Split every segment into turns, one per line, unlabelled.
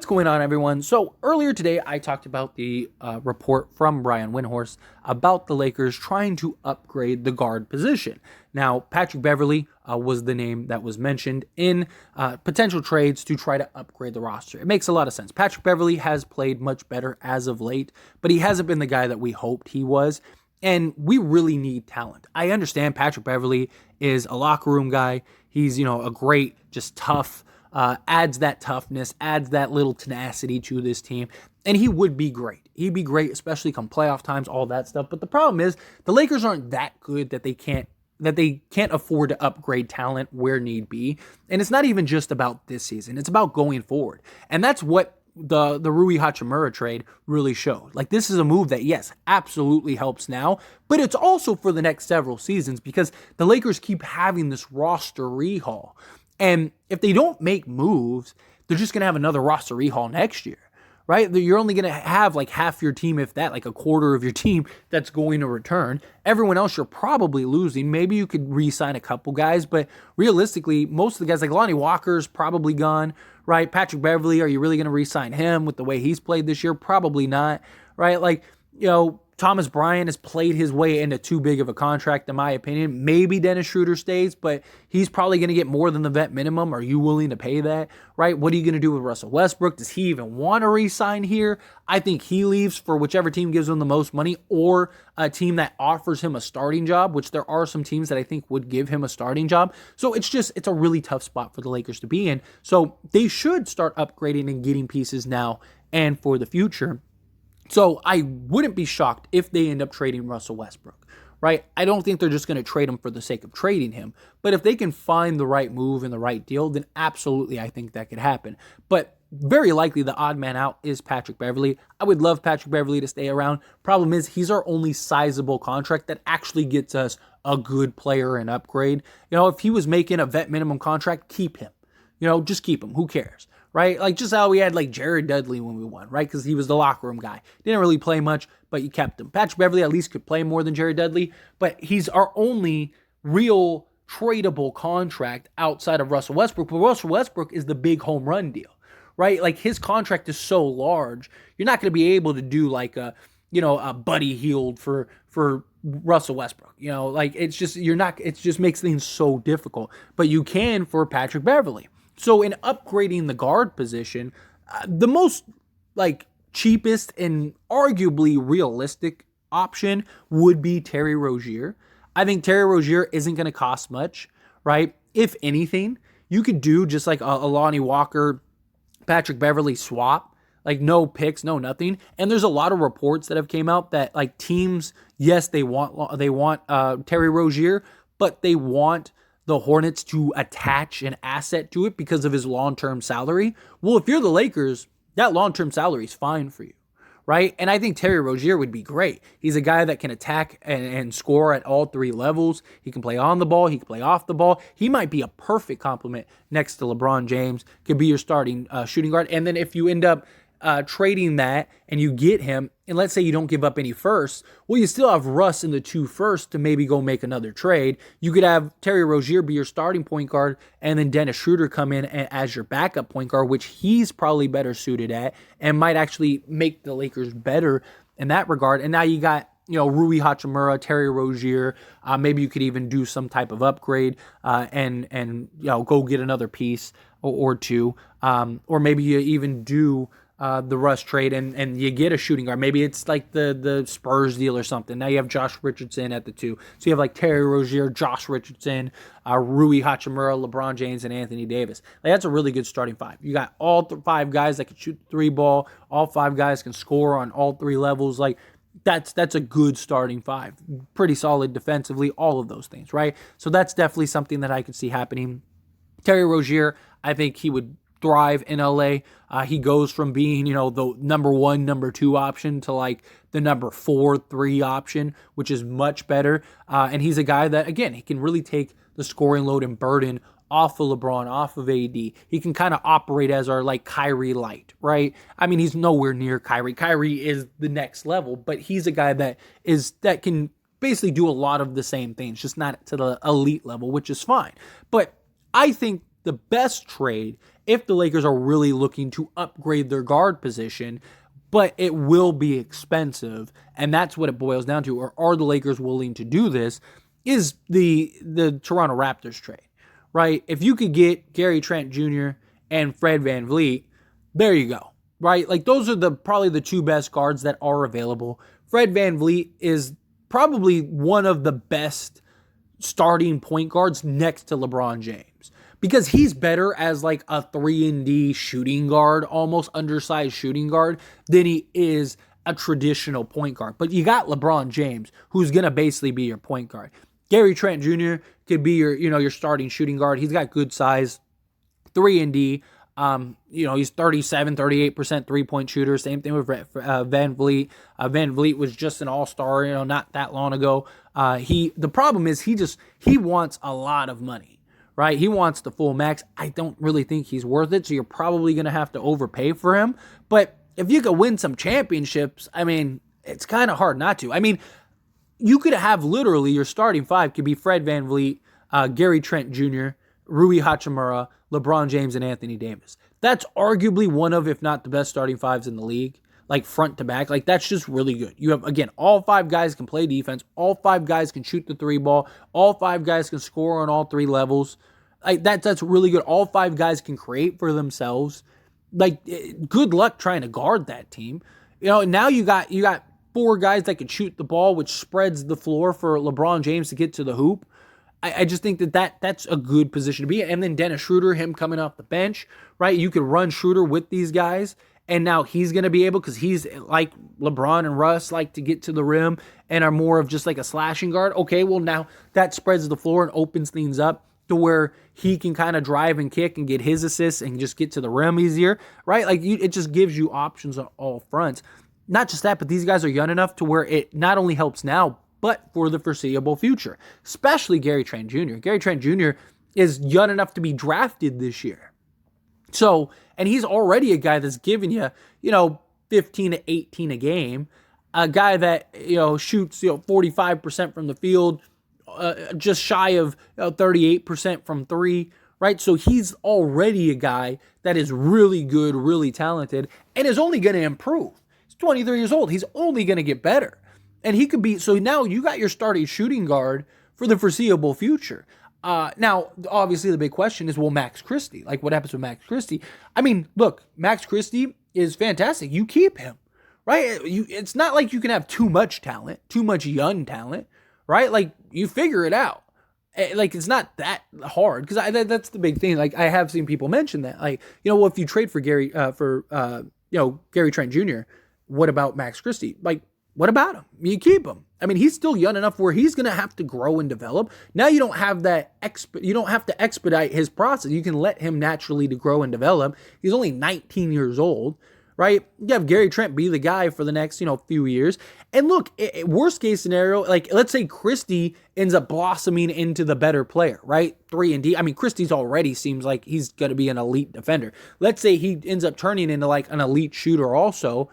What's going on, everyone? So earlier today, I talked about the report from Brian Windhorst about the Lakers trying to upgrade the guard position. Now, Patrick Beverley was the name that was mentioned in potential trades to try to upgrade the roster. It makes a lot of sense. Patrick Beverley has played much better as of late, but he hasn't been the guy that we hoped he was. And we really need talent. I understand Patrick Beverley is a locker room guy. He's, a great, just tough, adds that toughness, adds that little tenacity to this team, and he would be great. He'd be great, especially come playoff times, all that stuff. But the problem is the Lakers aren't that good that they can't afford to upgrade talent where need be. And it's not even just about this season. It's about going forward. And that's what the Rui Hachimura trade really showed. Like, this is a move that, yes, absolutely helps now, but it's also for the next several seasons because the Lakers keep having this roster rehaul. And if they don't make moves, they're just going to have another roster rehaul next year, right? You're only going to have like half your team, if that, like a quarter of your team that's going to return. Everyone else you're probably losing. Maybe you could re-sign a couple guys, but realistically, most of the guys, like Lonnie Walker's probably gone, right? Patrick Beverley, are you really going to re-sign him with the way he's played this year? Probably not, right? Like, Thomas Bryant has played his way into too big of a contract, in my opinion. Maybe Dennis Schroeder stays, but he's probably going to get more than the vet minimum. Are you willing to pay that, right? What are you going to do with Russell Westbrook? Does he even want to re-sign here? I think he leaves for whichever team gives him the most money or a team that offers him a starting job, which there are some teams that I think would give him a starting job. So it's a really tough spot for the Lakers to be in. So they should start upgrading and getting pieces now and for the future. So I wouldn't be shocked if they end up trading Russell Westbrook, right? I don't think they're just going to trade him for the sake of trading him. But if they can find the right move and the right deal, then absolutely I think that could happen. But very likely the odd man out is Patrick Beverley. I would love Patrick Beverley to stay around. Problem is he's our only sizable contract that actually gets us a good player and upgrade. If he was making a vet minimum contract, keep him. Just keep him. Who cares? Right? Like just how we had like Jared Dudley when we won, right? Because he was the locker room guy. Didn't really play much, but you kept him. Patrick Beverley at least could play more than Jared Dudley, but he's our only real tradable contract outside of Russell Westbrook. But Russell Westbrook is the big home run deal, right? Like his contract is so large, you're not going to be able to do like a Buddy Hield for Russell Westbrook. It just makes things so difficult. But you can for Patrick Beverley. So in upgrading the guard position, the most cheapest and arguably realistic option would be Terry Rozier. I think Terry Rozier isn't going to cost much, right? If anything, you could do just like a Lonnie Walker, Patrick Beverley swap, like no picks, no nothing. And there's a lot of reports that have came out that like teams, yes, they want Terry Rozier, but they want the Hornets to attach an asset to it because of his long-term salary. Well, if you're the Lakers, that long-term salary is fine for you, right? And I think Terry Rozier would be great. He's a guy that can attack and score at all three levels. He can play on the ball. He can play off the ball. He might be a perfect complement next to LeBron James. Could be your starting shooting guard. And then if you end up trading that and you get him, and let's say you don't give up any firsts, well, you still have Russ in the 2 firsts to maybe go make another trade. You could have Terry Rozier be your starting point guard and then Dennis Schroeder come in as your backup point guard, which he's probably better suited at and might actually make the Lakers better in that regard. And now you got Rui Hachimura, Terry Rozier. Maybe you could even do some type of upgrade and go get another piece or two. Or maybe you even do the Russ trade and you get a shooting guard. Maybe it's like the Spurs deal or something. Now you have Josh Richardson at the 2. So you have like Terry Rozier, Josh Richardson, Rui Hachimura, LeBron James, and Anthony Davis. That's a really good starting 5. You got all 5 guys that can shoot the 3 ball. All 5 guys can score on all 3 levels. That's a good starting 5. Pretty solid defensively, all of those things, right? So that's definitely something that I could see happening. Terry Rozier, I think he would thrive in LA. He goes from being, the number 1, number 2 option to like the number 4, 3 option, which is much better. And he's a guy that, again, he can really take the scoring load and burden off of LeBron, off of AD. He can kind of operate as our like Kyrie light, right? I mean, he's nowhere near Kyrie. Kyrie is the next level, but he's a guy that can basically do a lot of the same things, just not to the elite level, which is fine. But I think the best trade if the Lakers are really looking to upgrade their guard position, but it will be expensive. And that's what it boils down to. Or are the Lakers willing to do this? Is the Toronto Raptors trade, right? If you could get Gary Trent Jr. and Fred VanVleet, there you go, right? Like those are probably the two best guards that are available. Fred VanVleet is probably one of the best starting point guards next to LeBron James because he's better as like a 3-and-D shooting guard, almost undersized shooting guard, than he is a traditional point guard. But you got LeBron James, who's going to basically be your point guard. Gary Trent Jr. could be your starting shooting guard. He's got good size, 3-and-D. He's 37, 38% three-point shooter. Same thing with VanVleet. VanVleet was just an all-star, not that long ago. The problem is he wants a lot of money, right? He wants the full max. I don't really think he's worth it, so you're probably going to have to overpay for him. But if you could win some championships, I mean, it's kind of hard not to. I mean, you could have literally your starting five could be Fred VanVleet, Gary Trent Jr., Rui Hachimura, LeBron James, and Anthony Davis. That's arguably one of, if not the best starting fives in the league, like front to back. Like that's just really good. You have, again, all five guys can play defense. All five guys can shoot the three ball. All five guys can score on all three levels. Like that's really good. All five guys can create for themselves. Like good luck trying to guard that team. Now you got four guys that can shoot the ball, which spreads the floor for LeBron James to get to the hoop. I just think that's a good position to be in. And then Dennis Schroeder, him coming off the bench, right? You could run Schroeder with these guys, and now he's going to be able, because he's like LeBron and Russ like to get to the rim and are more of just like a slashing guard. Okay, well now that spreads the floor and opens things up to where he can kind of drive and kick and get his assists and just get to the rim easier, right? Like it just gives you options on all fronts. Not just that, but these guys are young enough to where it not only helps now, but for the foreseeable future, especially Gary Trent Jr. Gary Trent Jr. is young enough to be drafted this year. So, and he's already a guy that's giving you, 15 to 18 a game, a guy that, shoots, 45% from the field, just shy of 38% from three, right? So he's already a guy that is really good, really talented, and is only going to improve. He's 23 years old. He's only going to get better. And he could be, so now you got your starting shooting guard for the foreseeable future. Now, obviously the big question is, well, Max Christie, like what happens with Max Christie? I mean, look, Max Christie is fantastic. You keep him, right? It's not like you can have too much talent, too much young talent, right? Like you figure it out. Like it's not that hard, because that's the big thing. Like I have seen people mention that, like, well, if you trade for Gary Trent Jr., what about Max Christie? Like, what about him? You keep him. I mean, he's still young enough where he's going to have to grow and develop. Now you don't have that you don't have to expedite his process. You can let him naturally to grow and develop. He's only 19 years old, right? You have Gary Trent be the guy for the next, few years. And look, worst case scenario, like let's say Christie ends up blossoming into the better player, right? 3-and-D. I mean, Christie's already seems like he's going to be an elite defender. Let's say he ends up turning into like an elite shooter also.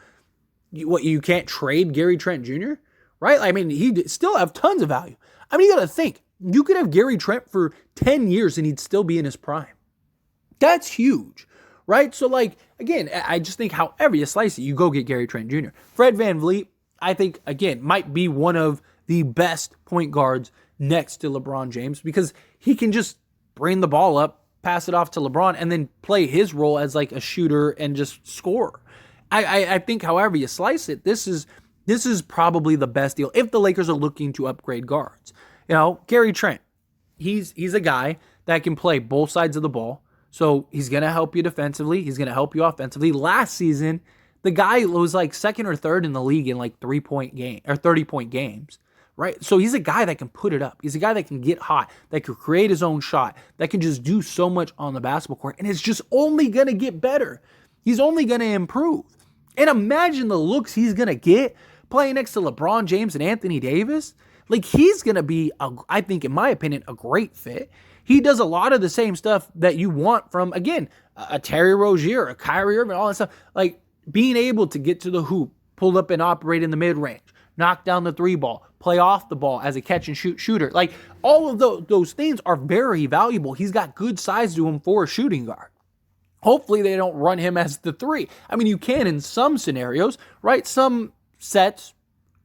You can't trade Gary Trent Jr., right? I mean, he'd still have tons of value. I mean, you got to think, you could have Gary Trent for 10 years and he'd still be in his prime. That's huge, right? So, like, again, I just think however you slice it, you go get Gary Trent Jr. Fred VanVleet, I think, again, might be one of the best point guards next to LeBron James, because he can just bring the ball up, pass it off to LeBron, and then play his role as like a shooter and just score. I think however you slice it, this is probably the best deal if the Lakers are looking to upgrade guards. Gary Trent, he's a guy that can play both sides of the ball. So he's going to help you defensively. He's going to help you offensively. Last season, the guy was like second or third in the league in like 3-point game or 30-point games, right? So he's a guy that can put it up. He's a guy that can get hot, that can create his own shot, that can just do so much on the basketball court. And it's just only going to get better. He's only going to improve. And imagine the looks he's going to get playing next to LeBron James and Anthony Davis. Like, he's going to be, I think, in my opinion, a great fit. He does a lot of the same stuff that you want from, again, a Terry Rozier, a Kyrie Irving, all that stuff. Like, being able to get to the hoop, pull up and operate in the mid-range, knock down the three ball, play off the ball as a catch-and-shoot shooter. Like, all of those things are very valuable. He's got good size to him for a shooting guard. Hopefully they don't run him as the 3. I mean, you can in some scenarios, right? Some sets,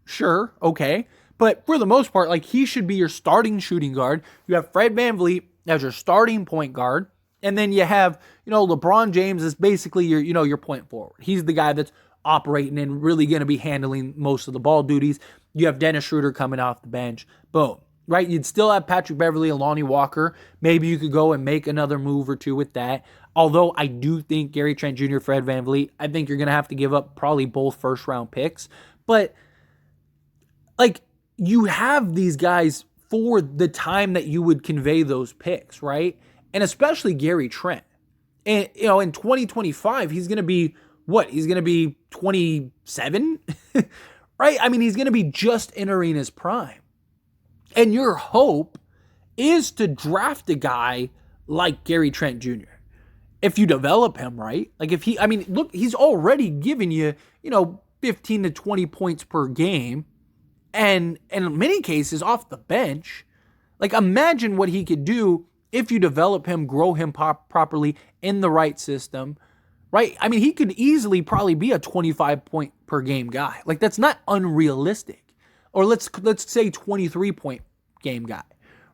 sure, okay. But for the most part, like, he should be your starting shooting guard. You have Fred VanVleet as your starting point guard. And then you have, LeBron James is basically your point forward. He's the guy that's operating and really going to be handling most of the ball duties. You have Dennis Schroeder coming off the bench. Boom. Right? You'd still have Patrick Beverley and Lonnie Walker. Maybe you could go and make another move or two with that. Although I do think Gary Trent Jr., Fred VanVleet, I think you're going to have to give up probably both first-round picks. But, like, you have these guys for the time that you would convey those picks, right? And especially Gary Trent. And, in 2025, he's going to be, what? He's going to be 27? Right? I mean, he's going to be just entering his prime. And your hope is to draft a guy like Gary Trent Jr. If you develop him right. Like, look, he's already giving you, 15 to 20 points per game. And in many cases, off the bench. Like, imagine what he could do if you develop him, grow him properly in the right system, right? I mean, he could easily probably be a 25 point per game guy. Like, that's not unrealistic. Or let's say 23 point game guy,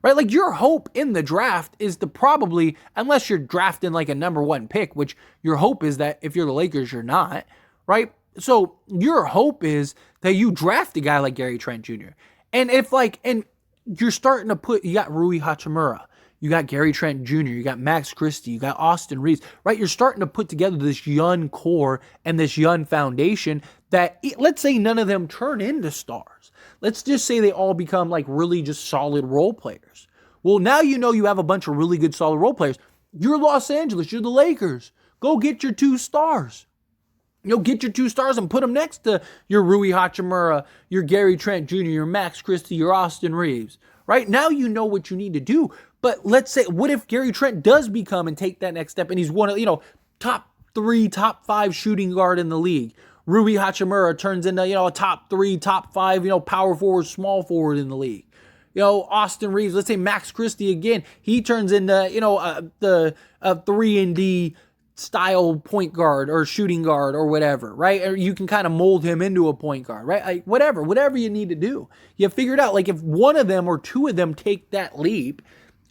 right? Like, your hope in the draft is to probably, unless you're drafting like a number 1 pick, which your hope is that if you're the Lakers, you're not, right? So your hope is that you draft a guy like Gary Trent Jr. And and you're starting to you got Rui Hachimura, you got Gary Trent Jr., you got Max Christie, you got Austin Reeves, right? You're starting to put together this young core and this young foundation that, let's say none of them turn into stars. Let's just say they all become like really just solid role players. Well, now you have a bunch of really good solid role players. You're Los Angeles, you're the Lakers. Go get your 2 stars. Get your 2 stars and put them next to your Rui Hachimura, your Gary Trent Jr., your Max Christie, your Austin Reeves, right? Now you know what you need to do. But let's say, what if Gary Trent does become and take that next step and he's one of, top 3, top 5 shooting guard in the league? Rui Hachimura turns into, a top 3, top 5, power forward, small forward in the league. Austin Reeves, let's say Max Christie again, he turns into, the 3-and-D style point guard or shooting guard or whatever, right? Or you can kind of mold him into a point guard, right? Like, whatever you need to do. You figure it out. Like, if one of them or 2 of them take that leap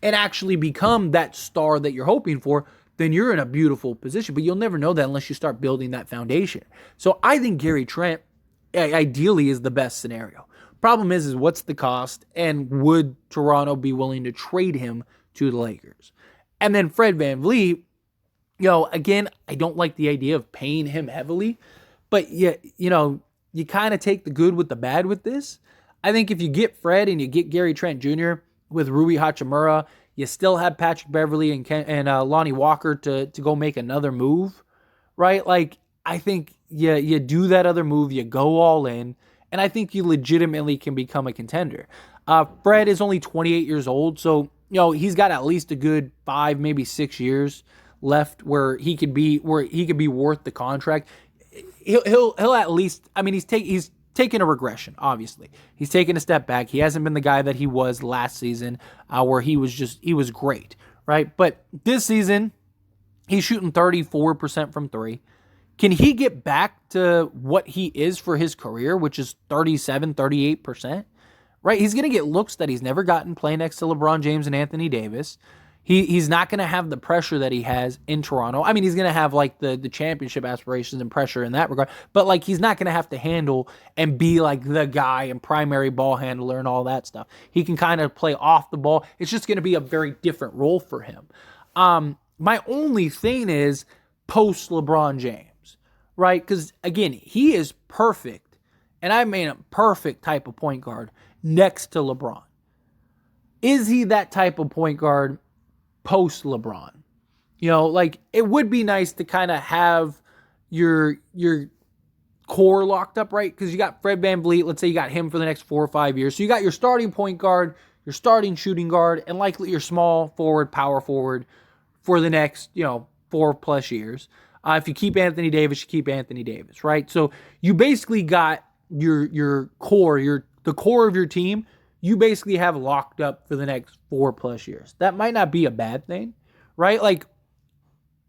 and actually become that star that you're hoping for, then you're in a beautiful position. But you'll never know that unless you start building that foundation. So I think Gary Trent ideally is the best scenario. Problem is what's the cost, and would Toronto be willing to trade him to the Lakers? And then Fred VanVleet, again, I don't like the idea of paying him heavily, but you kind of take the good with the bad with this. I think if you get Fred and you get Gary Trent Jr. with Rui Hachimura, you still have Patrick Beverley and Lonnie Walker to go make another move, right? Like, I think you do that other move, you go all in, and I think you legitimately can become a contender. Fred is only 28 years old, so he's got at least a good 5, maybe 6 years left where he could be worth the contract. He'll at least, I mean, he's taken a regression, obviously. He's taken a step back. He hasn't been the guy that he was last season, where he was great, right? But this season, he's shooting 34% from 3. Can he get back to what he is for his career, which is 37, 38%? Right? He's going to get looks that he's never gotten playing next to LeBron James and Anthony Davis. He's not going to have the pressure that he has in Toronto. I mean, he's going to have like the championship aspirations and pressure in that regard, but like he's not going to have to handle and be like the guy and primary ball handler and all that stuff. He can kind of play off the ball. It's just going to be a very different role for him. My only thing is post LeBron James. Right? Because, again, he is perfect, and I mean a perfect type of point guard next to LeBron. Is he that type of point guard post LeBron? Like, it would be nice to kind of have your core locked up, right? Because you got Fred VanVleet, let's say you got him for the next 4 or 5 years. So you got your starting point guard, your starting shooting guard, and likely your small forward, power forward for the next, 4+ years. If you keep Anthony Davis, you keep Anthony Davis, right? So you basically got your core, the core of your team, you basically have locked up for the next 4+ years. That might not be a bad thing, right? Like,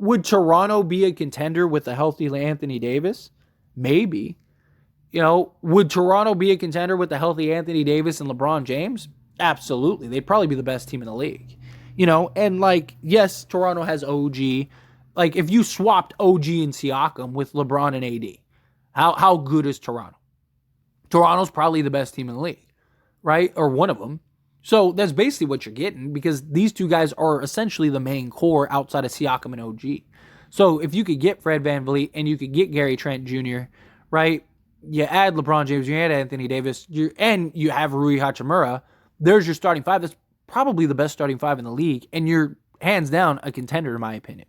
Would Toronto be a contender with a healthy Anthony Davis? Maybe. Would Toronto be a contender with a healthy Anthony Davis and LeBron James? Absolutely. They'd probably be the best team in the league. And yes, Toronto has OG. If you swapped OG and Siakam with LeBron and AD, how good is Toronto? Toronto's probably the best team in the league, right? Or one of them. So that's basically what you're getting, because these two guys are essentially the main core outside of Siakam and OG. So if you could get Fred VanVleet and you could get Gary Trent Jr., right? You add LeBron James, you add Anthony Davis, and you have Rui Hachimura, there's your starting five. That's probably the best starting five in the league, and you're hands down a contender, in my opinion,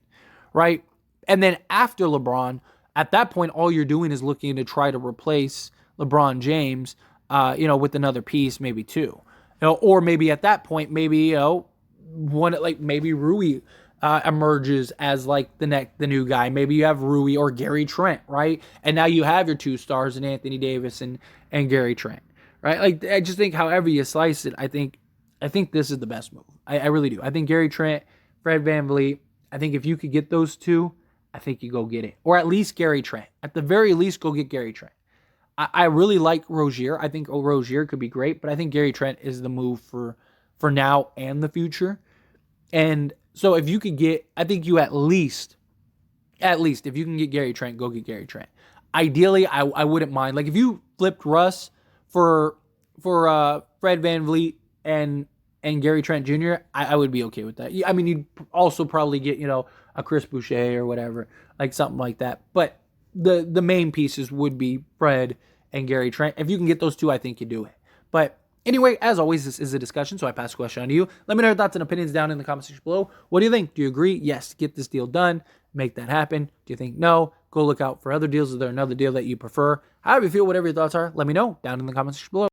right? And then after LeBron, at that point, all you're doing is looking to try to replace LeBron James, with another piece, maybe two. Or maybe at that point, maybe maybe Rui emerges as the new guy. Maybe you have Rui or Gary Trent, right? And now you have your two stars in Anthony Davis and Gary Trent, right? I just think however you slice it, I think this is the best move. I really do. I think Gary Trent, Fred VanVleet. I think if you could get those two, I think you go get it, or at least Gary Trent. At the very least, go get Gary Trent. I really like Rozier. I think Rozier could be great, but I think Gary Trent is the move for now and the future. And so if you could get, I think you at least, if you can get Gary Trent, go get Gary Trent. Ideally, I wouldn't mind. If you flipped Russ for Fred VanVleet and Gary Trent Jr., I would be okay with that. I mean, you'd also probably get, a Chris Boucher or whatever, something like that. But the main pieces would be Fred and Gary Trent. If you can get those two, I think you do it. But anyway, as always, this is a discussion, so I pass the question on to you. Let me know your thoughts and opinions down in the comment section below. What do you think? Do you agree? Yes, get this deal done. Make that happen. Do you think no? Go look out for other deals. Is there another deal that you prefer? However you feel, whatever your thoughts are, let me know down in the comment section below.